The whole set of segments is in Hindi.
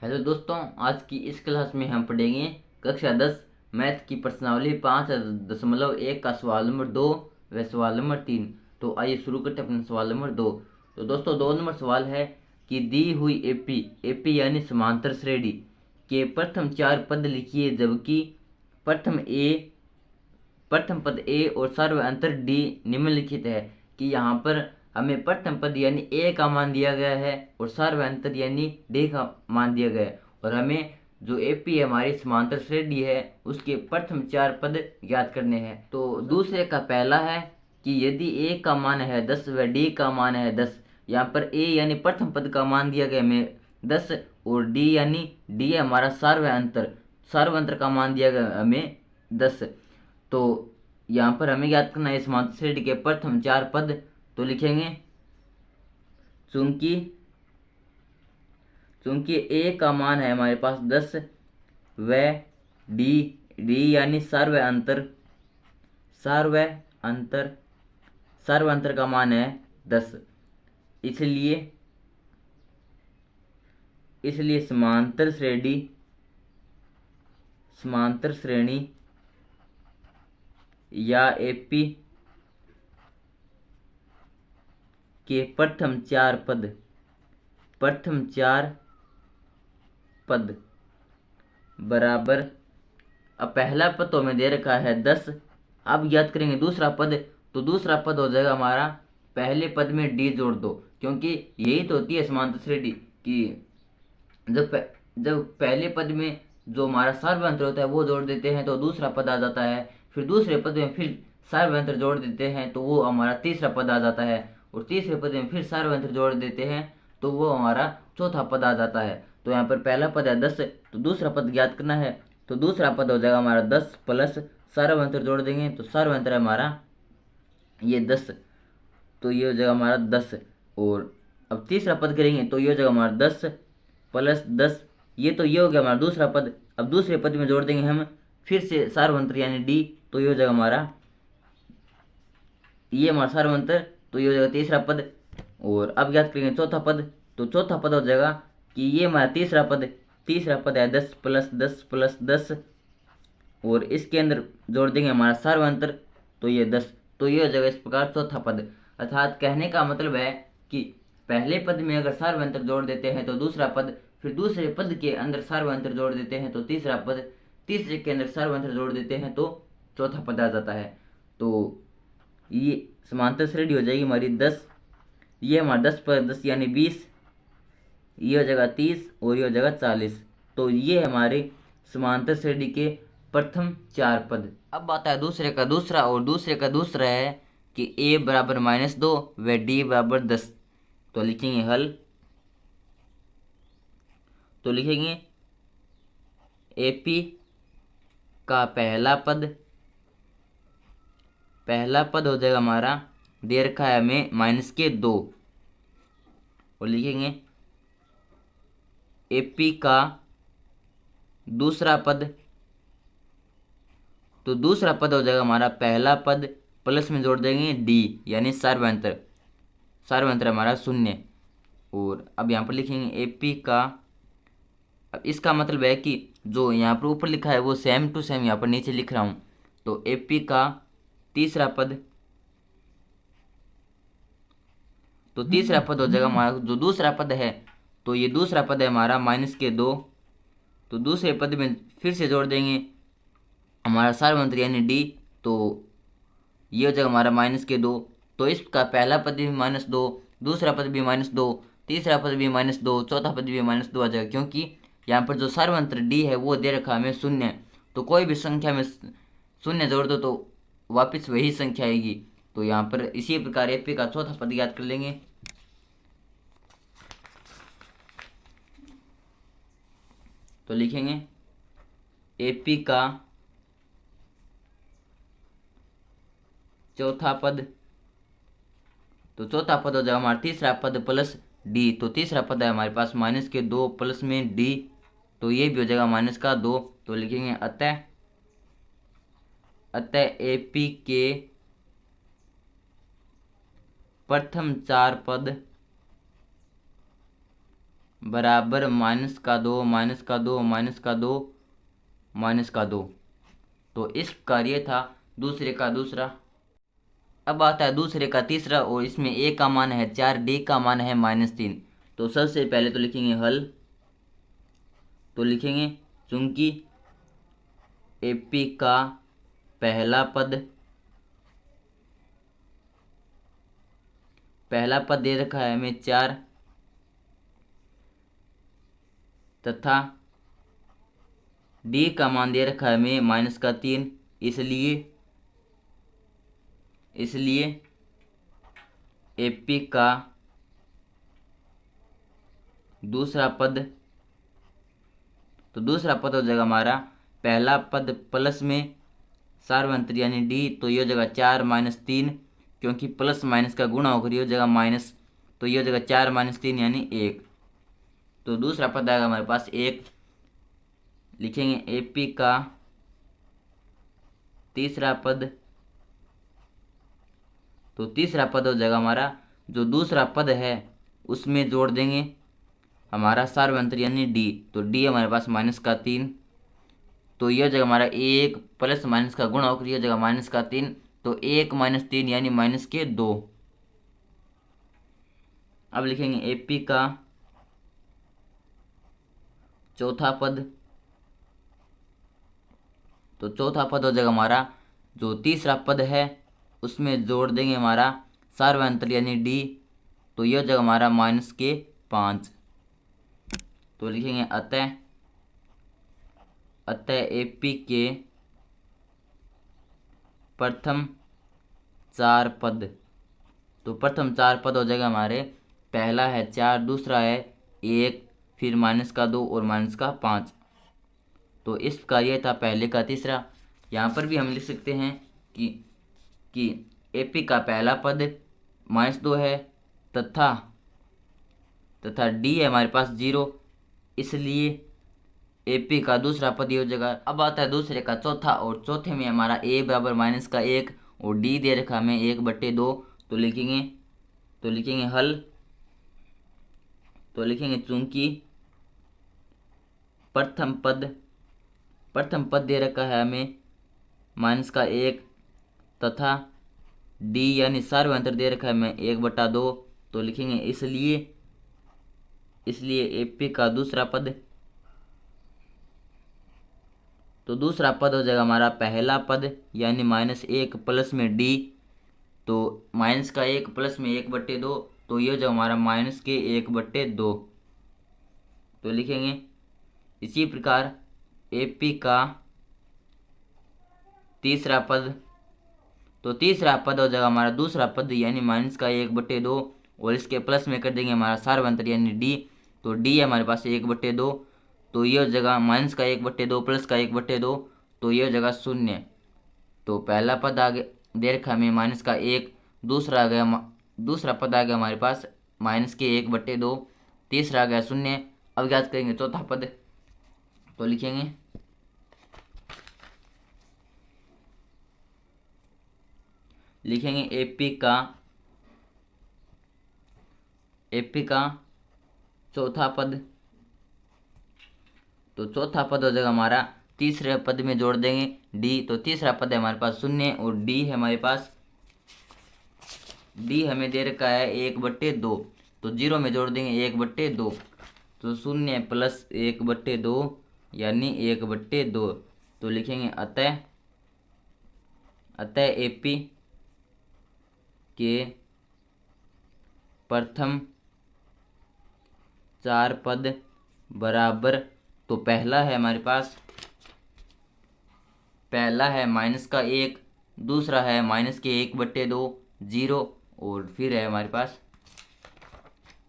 हेलो दोस्तों, आज की इस क्लास में हम पढ़ेंगे कक्षा 10 मैथ की प्रश्नावली 5.1 का सवाल नंबर 2 व सवाल नंबर 3। तो आइए शुरू करते हैं अपना सवाल नंबर 2। तो दोस्तों 2 नंबर सवाल है कि दी हुई एपी यानी समांतर श्रेणी के प्रथम 4 पद लिखिए, जबकि प्रथम ए प्रथम पद ए और सर्व अंतर डी निम्नलिखित है। कि यहाँ पर हमें प्रथम पद यानी ए का मान दिया गया है और सर्व अंतर यानी डी का मान दिया गया है, और हमें जो एपी हमारी समांतर श्रेणी है उसके प्रथम 4 पद ज्ञात करने हैं। तो दूसरे का पहला है कि यदि ए का मान है 10 व डी का मान है 10। यहाँ पर ए यानी प्रथम पद का मान दिया गया हमें 10 और डी यानी डी है हमारा सर्व अंतर का मान दिया गया हमें 10। तो यहाँ पर हमें ज्ञात करना है समांतर श्रेणी के प्रथम 4 पद। तो लिखेंगे चूंकि चूंकि ए का मान है हमारे पास 10 व डी डी यानी सर्व अंतर सर्व अंतर का मान है 10। इसलिए इसलिए समांतर श्रेणी या एपी के प्रथम 4 पद बराबर। अब पहला पद तो हमें दे रखा है 10। अब ज्ञात करेंगे दूसरा पद। तो दूसरा पद हो जाएगा हमारा पहले पद में डी जोड़ दो, क्योंकि यही तो होती है समांतर श्रेणी कि जब पहले पद में जो हमारा सर्वांतर होता है वो जोड़ देते हैं तो दूसरा पद आ जाता है, फिर दूसरे पद में फिर सर्वांतर जोड़ देते हैं तो वो हमारा तीसरा पद आ जाता है, और तीसरे पद में फिर सर्वांतर जोड़ देते हैं तो वो हमारा चौथा पद आ जाता है। तो यहाँ पर पहला पद है 10, तो दूसरा पद ज्ञात करना है। तो दूसरा पद हो जाएगा हमारा 10 प्लस सर्वांतर जोड़ देंगे तो सर्वांतर है हमारा ये 10, तो ये हो जाएगा हमारा 10। और अब तीसरा पद करेंगे तो ये हो जाएगा हमारा 10 प्लस 10, ये हो गया हमारा दूसरा पद। अब दूसरे पद में जोड़ देंगे हम फिर से सार्वंतर यानी डी, तो ये हो जाएगा हमारा सार्वंतर, तो ये हो जाएगा तीसरा पद। और अब ज्ञात करेंगे चौथा पद। तो चौथा पद हो जाएगा कि ये हमारा तीसरा पद है 10 प्लस 10 प्लस 10, और इसके अंदर जोड़ देंगे हमारा सार्वंतर तो ये 10, तो ये हो जाएगा इस प्रकार चौथा पद। अर्थात कहने का मतलब है कि पहले पद में अगर सार्वंतर जोड़ देते हैं तो दूसरा पद, फिर दूसरे पद के अंदर सार्वंतर जोड़ देते हैं तो तीसरा पद, तीसरे के अंदर सार्वंतर जोड़ देते हैं तो चौथा पद आ जाता है। तो ये समांतर श्रेणी हो जाएगी हमारी 10। ये हमारा 10 पर 10 यानी 20, ये हो जाएगा 30 और ये हो जाएगा 40। तो ये हमारे समांतर श्रेणी के प्रथम 4 पद। अब आता है दूसरे का दूसरा, और दूसरे का दूसरा है कि a बराबर -2 व d बराबर 10। तो लिखेंगे हल। तो लिखेंगे एपी का पहला पद हो जाएगा हमारा, दे रखा है हमें -2, और लिखेंगे एपी का दूसरा पद। तो दूसरा पद हो जाएगा हमारा पहला पद प्लस में जोड़ देंगे डी यानी सर्वांतर हमारा 0। और अब यहाँ पर लिखेंगे एपी का, अब इसका मतलब है कि जो यहाँ पर ऊपर लिखा है वो सेम टू सेम यहाँ पर नीचे लिख रहा हूँ। तो एपी का तीसरा पद, तो तीसरा पद हो जाएगा हमारा जो दूसरा पद है, तो ये दूसरा पद है हमारा -2। तो दूसरे पद में फिर से जोड़ देंगे हमारा सार्वंत्र यानी डी, तो ये हो जाएगा हमारा -2। तो इसका पहला पद भी -2, दूसरा पद भी -2, तीसरा पद भी -2, चौथा पद भी -2 आ जाएगा, क्योंकि यहाँ पर जो सार्वंत्र डी है वो दे रखा हमें 0। तो कोई भी संख्या में 0 जोड़ दो तो वापस वही संख्या आएगी। तो यहाँ पर इसी प्रकार एपी का चौथा पद याद कर लेंगे। तो लिखेंगे एपी का चौथा पद। तो चौथा पद हो जाएगा हमारा तीसरा पद प्लस डी। तो तीसरा पद है हमारे पास -2 प्लस में डी, तो ये भी हो जाएगा -2। तो लिखेंगे अतः एपी के प्रथम 4 पद बराबर माइनस का दो माइनस का दो माइनस का दो माइनस का दो। तो इस प्रकार ये था दूसरे का दूसरा। अब आता है दूसरे का तीसरा और इसमें ए का मान है 4, डी का मान है -3। तो सबसे पहले तो लिखेंगे हल। तो लिखेंगे चूंकि एपी का पहला पद दे रखा है हमें 4 तथा डी का मान दे रखा है हमें -3, इसलिए एपी का दूसरा पद, तो दूसरा पद हो जाएगा हमारा पहला पद प्लस में सार्वंत्री यानी डी, तो ये हो जाएगा 4 -3, क्योंकि प्लस माइनस का गुणा होकर ये हो जाएगा माइनस, तो ये हो जाएगा 4 -3 यानी 1। तो दूसरा पद आएगा हमारे पास 1। लिखेंगे एपी का तीसरा पद, तो तीसरा पद हो जाएगा हमारा जो दूसरा पद है उसमें जोड़ देंगे हमारा सार्वंत्री यानी डी, तो डी हमारे पास -3, तो यह जगह हमारा 1 प्लस माइनस का गुणा होकर यह जगह -3, तो 1 -3 यानी -2। अब लिखेंगे एपी का चौथा पद, तो चौथा पद हो जाएगा हमारा जो तीसरा पद है उसमें जोड़ देंगे हमारा सार्वंत्री यानी डी, तो यह जगह हमारा -5। तो लिखेंगे अतः एपी के प्रथम 4 पद, तो प्रथम 4 पद हो जाएगा हमारे पहला है 4, दूसरा है 1, फिर -2 और -5। तो इस प्रकार ये था पहले का तीसरा। यहाँ पर भी हम लिख सकते हैं कि एपी का पहला पद -2 है तथा डी है हमारे पास 0, इसलिए एपी का दूसरा पद ये हो जाएगा। अब आता है दूसरे का चौथा, और चौथे में हमारा ए बराबर -1 और डी दे रखा हमें 1/2। तो लिखेंगे हल। तो लिखेंगे चूंकि प्रथम पद दे रखा है हमें -1 तथा डी यानी सार्वंत्र दे रखा है हमें 1/2। तो लिखेंगे इसलिए एपी का दूसरा पद, तो दूसरा पद हो जाएगा हमारा पहला पद यानी -1 प्लस में डी, तो -1 प्लस में 1/2, तो ये जो हमारा -1/2। तो लिखेंगे इसी प्रकार एपी का तीसरा पद, तो तीसरा पद हो जाएगा हमारा दूसरा पद यानी -1/2, और इसके प्लस में कर देंगे हमारा सार्वंत्री यानी डी, तो डी है हमारे पास 1/2, तो ये जगह -1/2 प्लस का 1/2, तो ये जगह 0। तो पहला पद आगे दे रखा हमें -1, दूसरा पद आ गया हमारे पास -1/2, तीसरा आ गया 0। अब याद करेंगे चौथा पद। तो लिखेंगे एपी का चौथा पद, तो चौथा पद हो जाएगा हमारा तीसरे पद में जोड़ देंगे डी, तो तीसरा पद है हमारे पास 0 और डी है हमारे पास, डी हमें दे रखा है 1/2, तो 0 में जोड़ देंगे 1/2, तो 0 प्लस 1/2 यानी 1/2। तो लिखेंगे अतः एपी के प्रथम 4 पद बराबर, तो पहला है हमारे पास -1, दूसरा है -1/2 0, और फिर है हमारे पास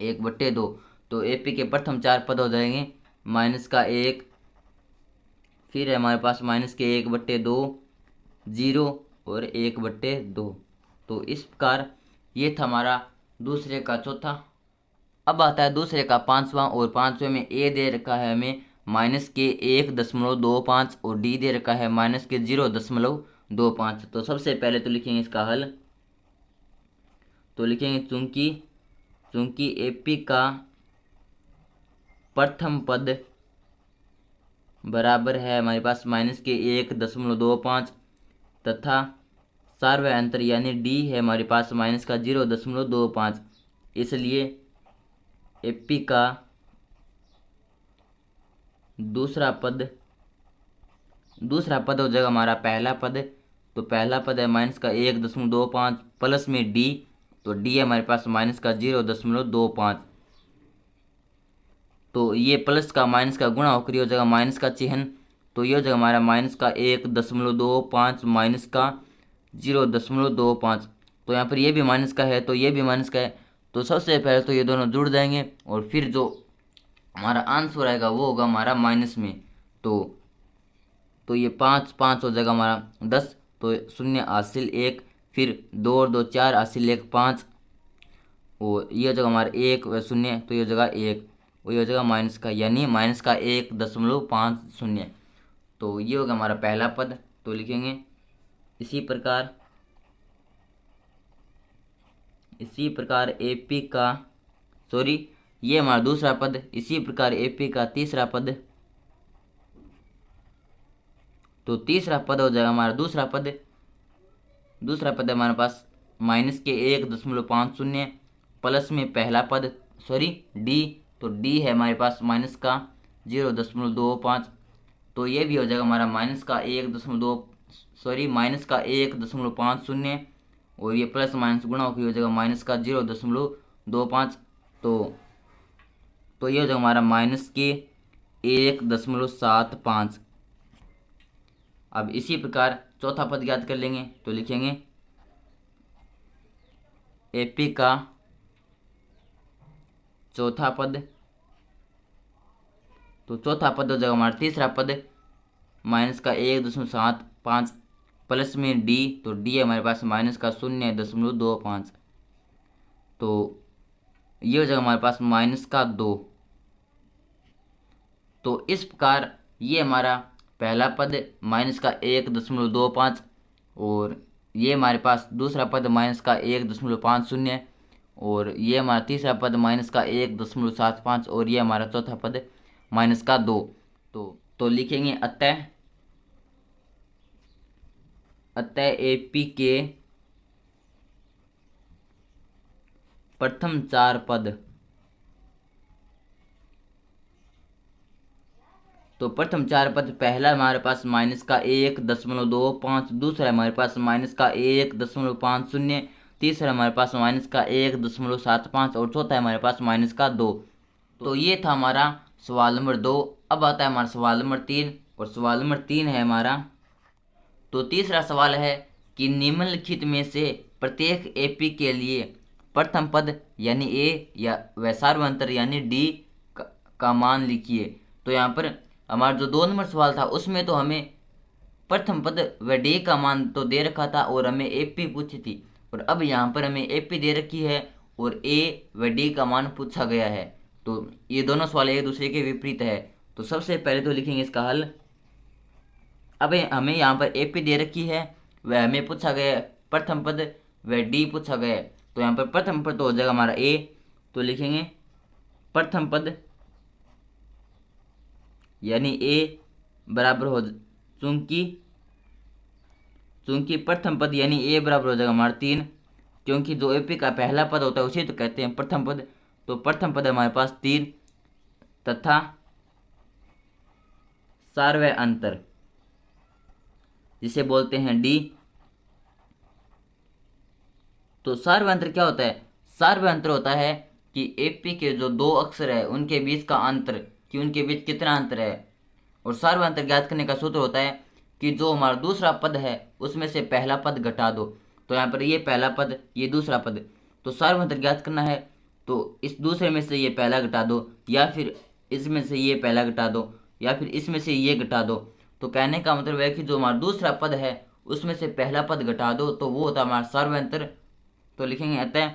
1/2। तो एपी के प्रथम 4 पद हो जाएंगे -1, फिर है हमारे पास -1/2 0 और 1/2। तो इस प्रकार ये था हमारा दूसरे का चौथा। अब आता है दूसरे का पांचवा, और पांचवे में ए दे रखा है हमें -1.25 और डी दे रखा है -0.25। तो सबसे पहले तो लिखेंगे इसका हल। तो लिखेंगे चूंकि एपी का प्रथम पद बराबर है हमारे पास माइनस के 1.25 तथा सार्वय अंतर यानी डी है हमारे पास माइनस का 0.25। इसलिए एपी का दूसरा पद हो जाएगा हमारा पहला पद। तो पहला पद है माइनस का 1.25 प्लस में डी, तो डी है हमारे पास माइनस का 0.25। तो ये प्लस का माइनस का गुणा होकर हो जाएगा माइनस का चिन्ह, तो ये हो जाएगा हमारा माइनस का 1.25 माइनस का 0.25। तो यहाँ पर ये भी माइनस का है तो ये भी माइनस का है, तो सबसे पहले तो ये दोनों जुड़ जाएंगे और फिर जो हमारा आंसर आएगा वो होगा हमारा माइनस में। तो ये 5 5 हो जाएगा हमारा 10, तो 0 हासिल 1, फिर 2 और 2 4 हासिल 1 5, और ये हो जाएगा हमारा 1 व 0, तो ये हो जाएगा 1, वही हो जाएगा माइनस का यानी माइनस का 1.50। तो ये होगा हमारा पहला पद। तो लिखेंगे इसी प्रकार एपी का ये हमारा दूसरा पद, इसी प्रकार एपी का तीसरा पद। तो तीसरा पद हो जाएगा हमारा दूसरा पद है हमारे पास माइनस के 1.50 प्लस में पहला पद डी, तो डी है हमारे पास माइनस का 0.25। तो ये भी हो जाएगा हमारा माइनस का 1.50 और ये प्लस माइनस गुणा होकर हो जाएगा माइनस का 0.25। तो ये हो जाएगा हमारा माइनस के 1.75। अब इसी प्रकार चौथा पद ज्ञात कर लेंगे। तो लिखेंगे एपी का चौथा पद। तो चौथा पद हो जाएगा हमारा तीसरा पद माइनस का 1.75 प्लस में डी, तो डी है हमारे पास माइनस का 0.25। तो ये हो जाएगा हमारे पास माइनस का 2। तो इस प्रकार ये हमारा पहला पद माइनस का 1.25 और ये हमारे पास दूसरा पद माइनस का 1.50 और ये हमारा तीसरा पद माइनस का 1.75 और ये हमारा चौथा पद माइनस का 2। तो लिखेंगे अतः एपी के प्रथम 4 पद। तो प्रथम 4 पद पहला हमारे पास माइनस का 1.25, दूसरा हमारे पास माइनस का 1.50, तीसरा हमारे पास माइनस का 1.75 और चौथा हमारे पास माइनस का 2। तो ये था हमारा सवाल नंबर 2। अब आता है हमारा सवाल नंबर 3, और सवाल नंबर 3 है हमारा। तो तीसरा सवाल है कि निम्नलिखित में से प्रत्येक एपी के लिए प्रथम पद यानी ए या व सार्वंतर यानी डी का मान लिखिए। तो यहाँ पर हमारा जो 2 नंबर सवाल था उसमें तो हमें प्रथम पद व डी का मान तो दे रखा था और हमें एपी पूछी थी, और अब यहाँ पर हमें एपी दे रखी है और ए व डी का मान पूछा गया है। तो ये दोनों सवाल एक दूसरे के विपरीत है। तो सबसे पहले तो लिखेंगे इसका हल। अब हमें यहाँ पर एपी दे रखी है, वह हमें पूछा गया है प्रथम पद, वह डी पूछा गया है। तो यहाँ पर प्रथम पद तो हो जाएगा हमारा ए, तो लिखेंगे प्रथम पद यानी ए बराबर हो, चूंकि प्रथम पद यानी ए बराबर हो जाएगा हमारा 3, क्योंकि जो एपी का पहला पद होता है उसे तो कहते हैं प्रथम पद। तो प्रथम पद हमारे पास 3 तथा सार्वय अंतर जिसे बोलते हैं डी। तो सार्वय अंतर क्या होता है? सार्वय अंतर होता है कि एपी के जो 2 अक्षर है उनके बीच का अंतर, कि उनके बीच कितना अंतर है। और सार्वय अंतर ज्ञात करने का सूत्र होता है कि जो हमारा दूसरा पद है उसमें से पहला पद घटा दो। तो यहाँ पर ये पहला पद, ये दूसरा पद, तो सार्वय अंतर ज्ञात करना है तो इस दूसरे में से ये पहला घटा दो, या फिर इसमें से ये पहला घटा दो, या फिर इसमें से ये घटा दो। तो कहने का मतलब है कि जो हमारा दूसरा पद है उसमें से पहला पद घटा दो, तो वो होता है हमारा सार्वय अंतर। तो लिखेंगे अतः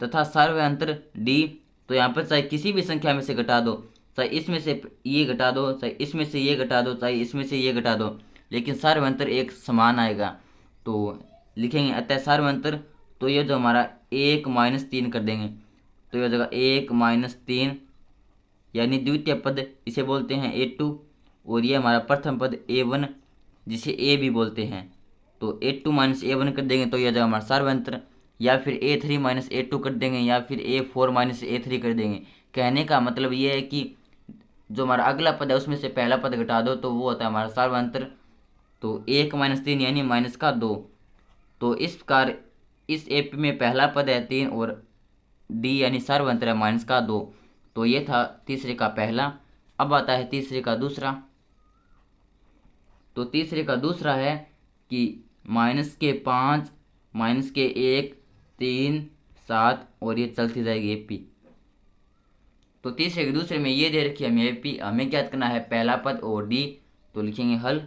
तथा सार्वय अंतर डी। तो यहाँ पर चाहे किसी भी संख्या में से घटा दो, चाहे इसमें से ये घटा दो, चाहे इसमें से ये घटा दो, चाहे इसमें से ये घटा दो, लेकिन सार्वय अंतर एक समान आएगा। तो लिखेंगे अतः सार्वय अंतर। तो ये जो हमारा 1 - 3 कर देंगे, तो ये हो जाएगा 1 - 3 यानी द्वितीय पद इसे बोलते हैं A2, और ये हमारा प्रथम पद A1 जिसे A भी बोलते हैं। तो A2 माइनस A1 कर देंगे तो यह जगह हमारा सार्वयंत्र, या फिर A3 माइनस A2 कर देंगे, या फिर A4 माइनस A3 कर देंगे। कहने का मतलब ये है कि जो हमारा अगला पद है उसमें से पहला पद घटा दो तो वो होता है हमारा सार्वयंत्र। तो 1 माइनस 3 यानी माइनस का 2। तो इस प्रकार इस AP में पहला पद है 3 और D यानी सार्वयंत्र है माइनस का 2। तो ये था तीसरे का पहला। अब आता है तीसरे का दूसरा। तो तीसरे का दूसरा है कि -5, -1, 3, 7 और ये चलती जाएगी AP। तो तीसरे के दूसरे में ये दे रखी है हमें AP, हमें क्या करना है पहला पद और D। तो लिखेंगे हल।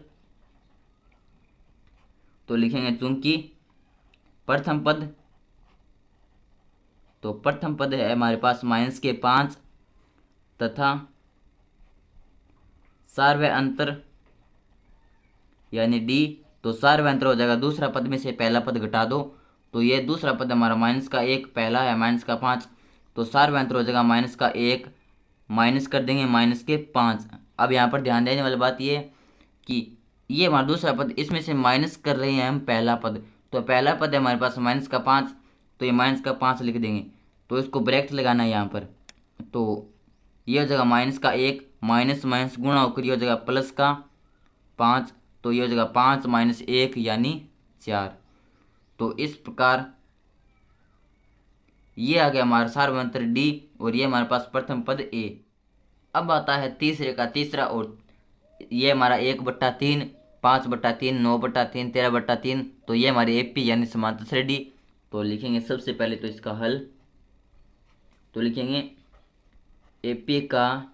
तो लिखेंगे चूंकि प्रथम पद, तो प्रथम पद है हमारे पास -5 तथा सार्वय अंतर यानी D। तो सार्वय अंतर हो जाएगा दूसरा पद में से पहला पद घटा दो। तो ये दूसरा पद हमारा -1, पहला है -5। तो सार्वय अंतर हो जाएगा -1 माइनस कर देंगे -5। अब यहाँ पर ध्यान देने वाली बात ये कि ये हमारा दूसरा पद, इसमें से माइनस कर रहे हैं हम पहला पद। तो पहला पद है हमारे पास -5, तो ये -5 लिख देंगे। तो इसको ब्रैकेट लगाना है यहाँ पर। तो ये हो जाएगा -1 माइनस माइनस गुणा होकर ये हो जाएगा +5। तो ये हो जाएगा 5 - 1 यानी 4। तो इस प्रकार ये आ गया हमारा सार्वयंत्र D, और ये हमारे पास प्रथम पद A। अब आता है तीसरे का तीसरा, और ये हमारा 1/3, 5/3, 9/3, 13/3। तो ये हमारी AP यानी समांतर श्रेणी। तो लिखेंगे सबसे पहले तो इसका हल। तो लिखेंगे AP का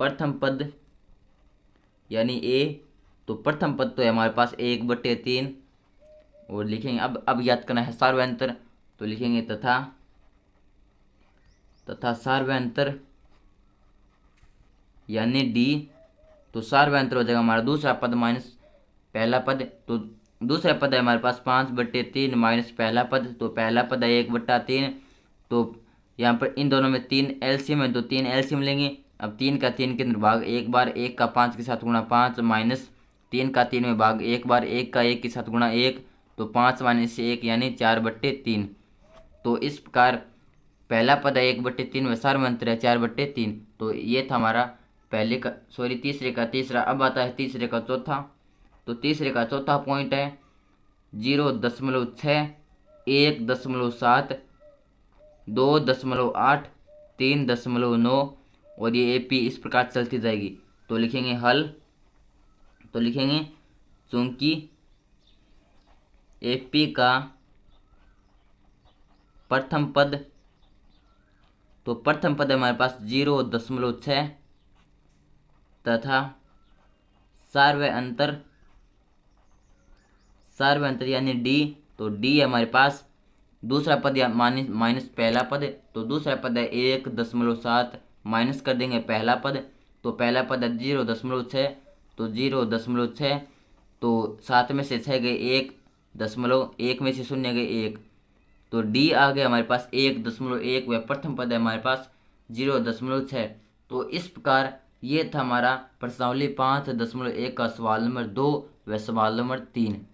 प्रथम पद यानी A। तो प्रथम पद तो है हमारे पास 1/3, और लिखेंगे अब याद करना है सार्वयंत्र। तो लिखेंगे तथा सार्वयंत्र यानी D। तो सार्वयंत्र हो जाएगा हमारा दूसरा पद माइनस पहला पद। तो दूसरा पद है हमारे पास 5/3 माइनस पहला पद। तो पहला पद है 1/3। तो यहाँ पर इन दोनों में 3 एलसीएम है, तो 3 एलसीएम लेंगे। अब 3 का 3 के अंदर भाग एक बार, 1 का 5 के साथ गुणा 5, माइनस 3 का 3 में भाग एक बार, 1 का 1 के साथ गुणा 1। तो 5 - 1 यानी 4/3। तो इस प्रकार पहला पद है 1/3 व सार्वयंत्र है 4/3। तो ये था हमारा तीसरे का तीसरा। अब आता है तीसरे का चौथा। तो तीसरे का चौथा पॉइंट है 0.6, 1.7, 2.8, 3.9, और ये AP इस प्रकार चलती जाएगी। तो लिखेंगे हल। तो लिखेंगे चूंकि AP का प्रथम पद, तो प्रथम पद हमारे पास 0.6 तथा सार्वय अंतर यानी D। तो D हमारे पास दूसरा पद या माइनस पहला पद। तो दूसरा पद है 1.7, माइनस कर देंगे पहला पद। तो पहला पद है 0.6, तो 0.6। तो 7 में से 6 गए 1 में से 0 गए 1। तो D आ गया हमारे पास 1.1, वह प्रथम पद है हमारे पास 0.6। तो इस प्रकार ये था हमारा प्रश्नावली 5.1 का सवाल नंबर 2 व सवाल नंबर 3।